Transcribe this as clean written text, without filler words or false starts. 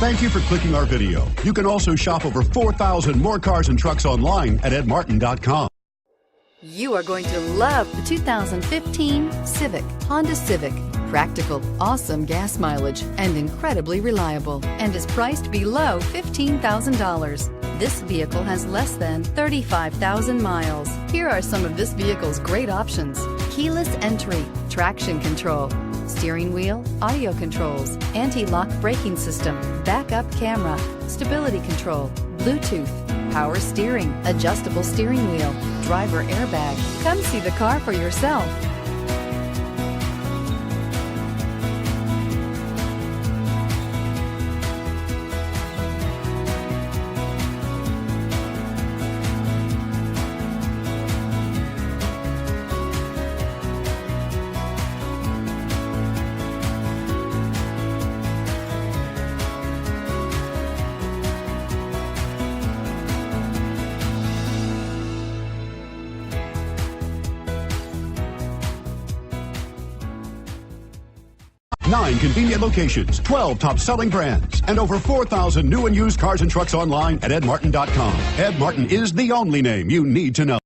Thank you for clicking our video. You can also shop over 4,000 more cars and trucks online at edmartin.com. You are going to love the 2015 Civic, Honda Civic. Practical, awesome gas mileage, and incredibly reliable, and is priced below $15,000. This vehicle has less than 35,000 miles. Here are some of this vehicle's great options: keyless entry, traction control, steering wheel audio controls, anti-lock braking system, backup camera, stability control, Bluetooth, power steering, adjustable steering wheel, driver airbag. Come see the car for yourself. Nine convenient locations, 12 top-selling brands, and over 4,000 new and used cars and trucks online at edmartin.com. Ed Martin is the only name you need to know.